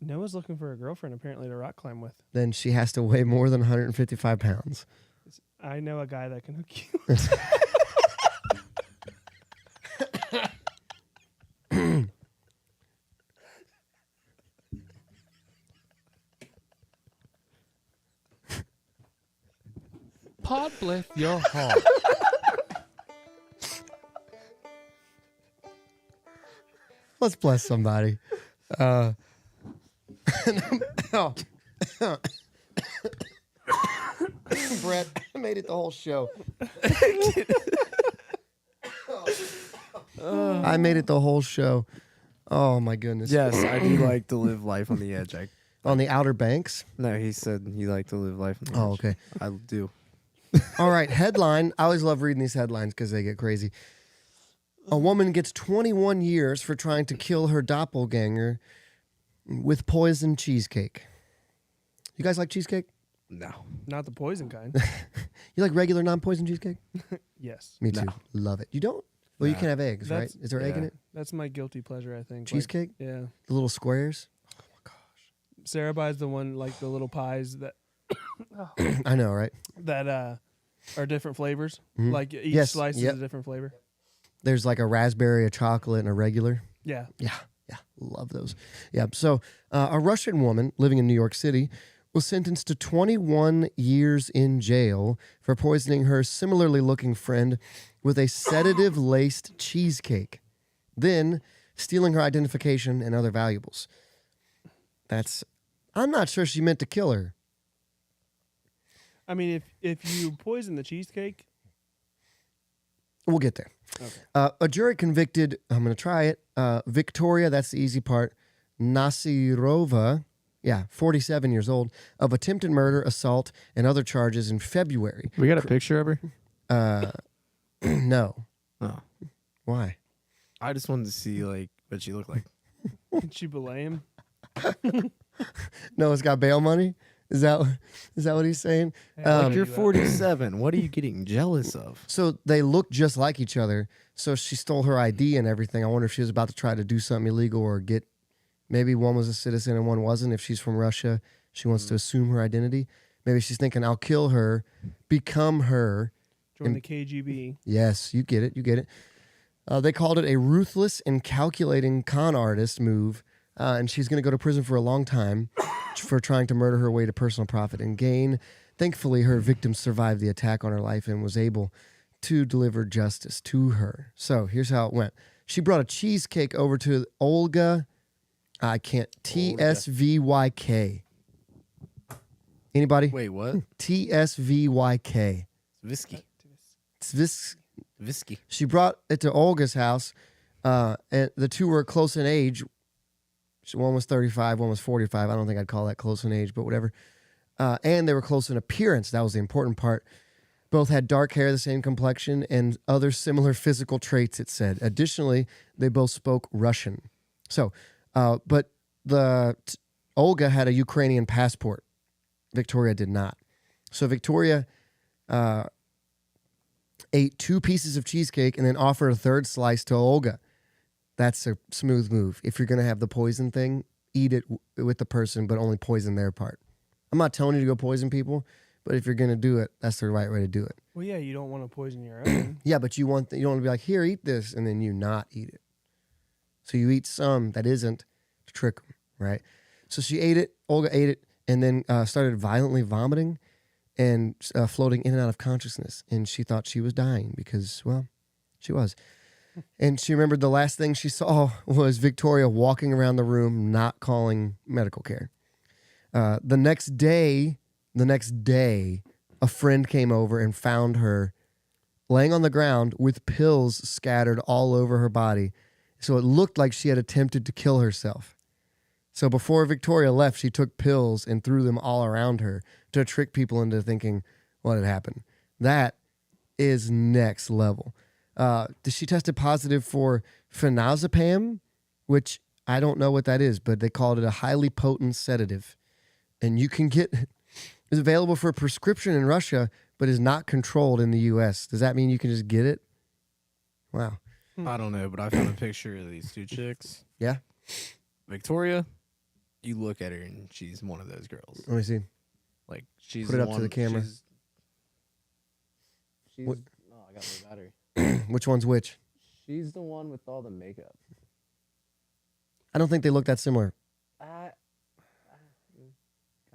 Noah's looking for a girlfriend apparently to rock climb with. Then she has to weigh more than 155 pounds. I know a guy that can hook you. Podbless your heart. Let's bless somebody. Oh. Brett, I made it the whole show. I made it the whole show. Oh my goodness. Yes, I do like to live life on the edge. On the Outer Banks. No, he said you like to live life on the Oh, edge. okay. I do. All right, headline. I always love reading these headlines because they get crazy. A woman gets 21 years for trying to kill her doppelganger with poisoned cheesecake. You guys like cheesecake? No. Not the poison kind. You like regular non-poison cheesecake? Yes. Me too. No. Love it. You don't? Well, you Nah. can have eggs, right? That's- Is there egg in yeah. it? That's my guilty pleasure, I think. Like, Cheesecake? yeah. The little squares? Sarah buys the one like the little pies that I know, right? are different flavors. Mhm. Like each Yes, slice yep. is a different flavor. There's like a raspberry, a chocolate, and a regular. Yeah. Yeah, love those. Yeah, so a Russian woman living in New York City was sentenced to 21 years in jail for poisoning her similarly looking friend with a sedative-laced cheesecake, then stealing her identification and other valuables. I'm not sure she meant to kill her. I mean, if you poison the cheesecake, We'll get there. okay. A jury convicted, I'm going to try it, Victoria, that's the easy part, Nasirova, 47 years old, of attempted murder, assault, and other charges in February. We got a picture of her? No. Oh. Why? I just wanted to see like what she looked like. Did she belay him? Noah's got bail money? Is that what he's saying? Like you're 47. What are you getting jealous of? So they look just like each other. So she stole her ID and everything. I wonder if she was about to try to do something illegal or maybe one was a citizen and one wasn't. If she's from Russia, she wants to assume her identity. Maybe she's thinking, I'll kill her, become her. Join the KGB. Yes, you get it. They called it a ruthless and calculating con artist move. And she's going to go to prison for a long time for trying to murder her way to personal profit and gain. Thankfully, her victim survived the attack on her life and was able to deliver justice to her. So here's how it went. She brought a cheesecake over to Olga, TSVYK. Anybody? Wait, what? TSVYK. Visky. Visky. She brought it to Olga's house. And the two were close in age. One was 35, one was 45. I don't think I'd call that close in age, but whatever. And they were close in appearance. That was the important part. Both had dark hair, the same complexion, and other similar physical traits, it said. Additionally, they both spoke Russian. So, but Olga had a Ukrainian passport. Victoria did not. So Victoria ate 2 pieces of cheesecake and then offered a third slice to Olga. That's a smooth move. If you're going to have the poison thing, eat it with the person, but only poison their part. I'm not telling you to go poison people, but if you're going to do it, that's the right way to do it. Well, yeah, you don't want to poison your own. Yeah, but you don't want to be like, here, eat this, and then you not eat it. So you eat some that isn't to trick them, right? So she ate it, Olga ate it, and then started violently vomiting and floating in and out of consciousness. And she thought she was dying because, well, she was. And she remembered the last thing she saw was Victoria walking around the room, not calling medical care. The next day, a friend came over and found her laying on the ground with pills scattered all over her body. So it looked like she had attempted to kill herself. So before Victoria left, she took pills and threw them all around her to trick people into thinking what had happened. That is next level. She tested positive for phenazepam, which I don't know what that is, but they called it a highly potent sedative. And you can get, it's available for prescription in Russia, but is not controlled in the U.S. Does that mean you can just get it? Wow. I don't know, but I found a picture of these 2 chicks. Yeah? Victoria, you look at her and she's one of those girls. Let me see. Like she's Put it the up to one, the camera. She's What? oh, I got no battery. Which one's which? She's the one with all the makeup. I don't think they look that similar.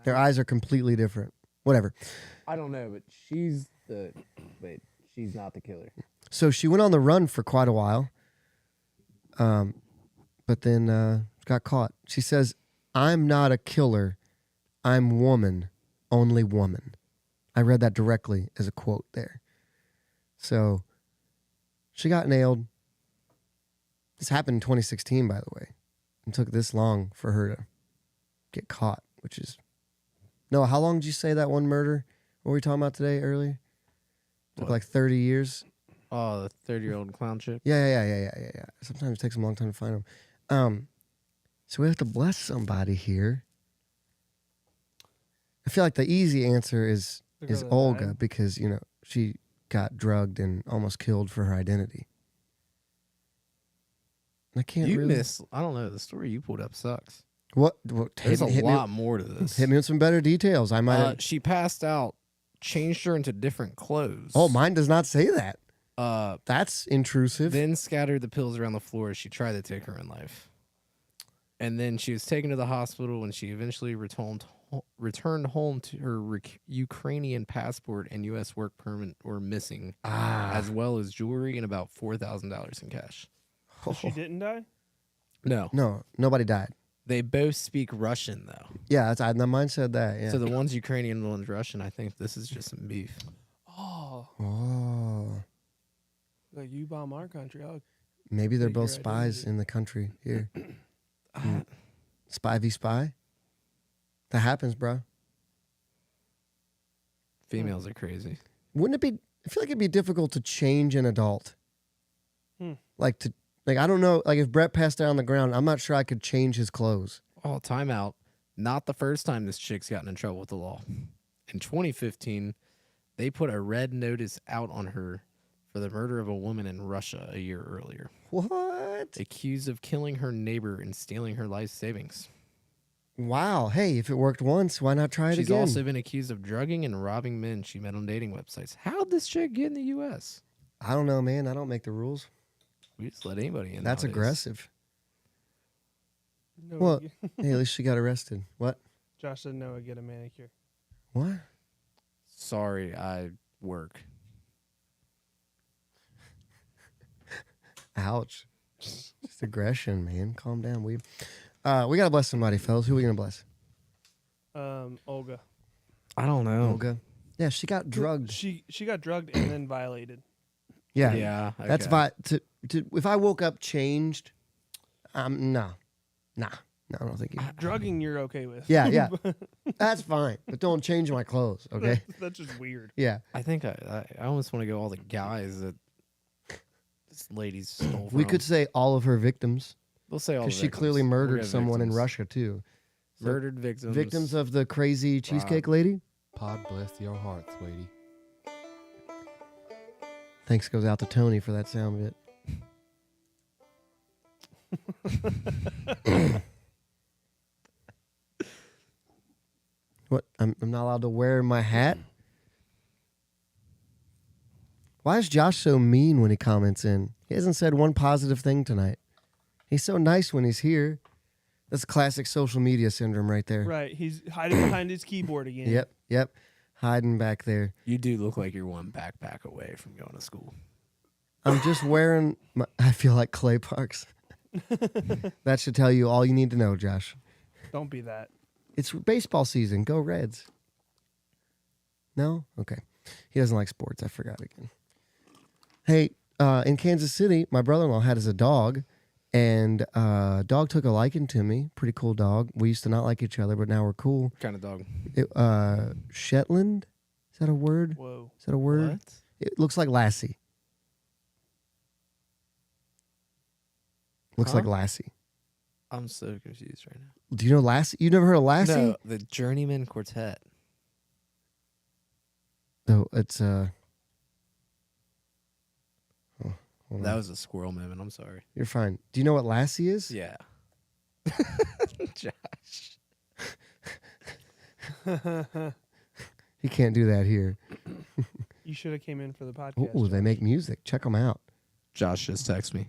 Their eyes are completely different. Whatever. I don't know, but she's not the killer. So she went on the run for quite a while, but then got caught. She says, "I'm not a killer. I'm woman, only woman." I read that directly as a quote there. So she got nailed. This happened in 2016, by the way. It took this long for her to get caught, which is... Noah, how long did you say that one murder? What were we talking about today earlier? Took like 30 years. Oh, the 30-year-old clown chick. Yeah. Sometimes it takes them a long time to find them. So we have to bless somebody here. I feel like the easy answer is Olga died. because, she got drugged and almost killed for her identity. I can't You really... I don't know, the story you pulled up sucks. What There's a hit lot more to this. Hit me with some better details. I might have... She passed out, changed her into different clothes. Oh, mine does not say that. That's intrusive. Then scattered the pills around the floor as she tried to take her own life. And then she was taken to the hospital and she eventually returned home to her Ukrainian passport and U.S. work permit were missing, as well as jewelry and about $4,000 in cash. So she didn't die? No, nobody died. They both speak Russian, though. Yeah, mine said that. Yeah. So the one's Ukrainian and the one's Russian. I think this is just some beef. Oh. Like, you bomb our country. Maybe they're Take both your spies identity. in the country here. Spy v spy? That happens, bro. Females are crazy. Wouldn't it be... I feel like it'd be difficult to change an adult. Like, I don't know. Like, if Brett passed out on the ground, I'm not sure I could change his clothes. Oh, time out. Not the first time this chick's gotten in trouble with the law. In 2015, they put a red notice out on her for the murder of a woman in Russia a year earlier. What? Accused of killing her neighbor and stealing her life savings. Wow. Hey, if it worked once, why not try it She's again? also been accused of drugging and robbing men she met on dating websites. How'd this chick get in the U.S.? I don't know, man. I don't make the rules. We just let anybody in. That's nowadays. aggressive. No, Well, hey, at least she got arrested. What? Josh said no, get a manicure. What? Sorry, I work. Ouch. Just aggression, man. Calm down. We gotta bless somebody, fellas. Who are we gonna bless? Olga. I don't know. Olga. Yeah, she got drugged. She got drugged and then violated. Yeah. Yeah. That's okay. if I woke up changed, no, I don't think you. Drugging you're okay with. Yeah. That's fine, but don't change my clothes, okay? That's just weird. Yeah. I think I almost want to go all the guys that this lady's stole from. We could say all of her victims We'll say all because the she clearly victims. We'll murdered go someone in victims. Russia too. So Murdered victims. victims of the crazy cheesecake lady. Pod bless your heart, sweetie. Thanks goes out to Tony for that sound bit. What? I'm not allowed to wear my hat? Why is Josh so mean when he comments in? He hasn't said one positive thing tonight. He's so nice when he's here. That's classic social media syndrome right there. Right. He's hiding behind his keyboard again. Yep. Hiding back there. You do look like you're one backpack away from going to school. I'm just wearing my, I feel like Clay Parks. That should tell you all you need to know, Josh. Don't be that. It's baseball season. Go Reds. No? Okay. He doesn't like sports. I forgot again. Hey, in Kansas City, my brother-in-law had as a dog, and dog took a liking to me. Pretty cool dog. We used to not like each other, but now we're cool. What kind of dog? Shetland? Is that a word? Whoa. Is that a word? What? It looks like Lassie. Looks Huh? like Lassie. I'm so confused right now. Do you know Lassie? You never heard of Lassie? No, the Journeyman Quartet. No, it's hold That on. was a squirrel movement. I'm sorry. You're fine. Do you know what Lassie is? Yeah. Josh. He can't do that here. You should have came in for the podcast. Oh, they make music. Check them out. Josh just texted me.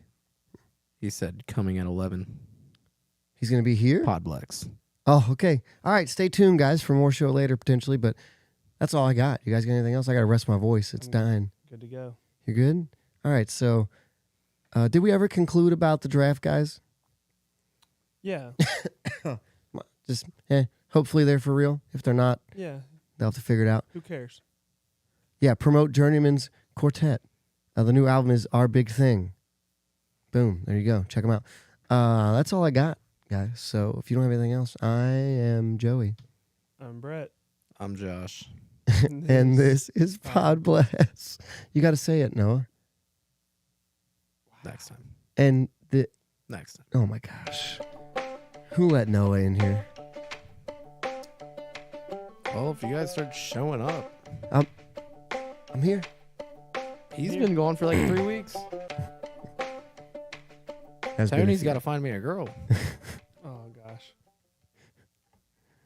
He said coming at 11. He's going to be here? Podbless. Oh, okay. All right. Stay tuned, guys, for more show later, potentially. But that's all I got. You guys got anything else? I got to rest my voice. It's dying. Good to go. You're good? All right. So, did we ever conclude about the draft, guys? Yeah. Just, hopefully they're for real. If they're not, Yeah. they'll have to figure it out. Who cares? Yeah, promote Journeyman's Quartet. The new album is Our Big Thing. Boom. There you go. Check them out. That's all I got, guys. So if you don't have anything else, I am Joey. I'm Brett. I'm Josh. And this is Podbless. You got to say it, Noah. Next time. And Next time. oh my gosh. Who let Noah in here? Well, if you guys start showing up. I'm here. He's been gone for like 3 weeks. Has been a Tony's few. got to find me a girl.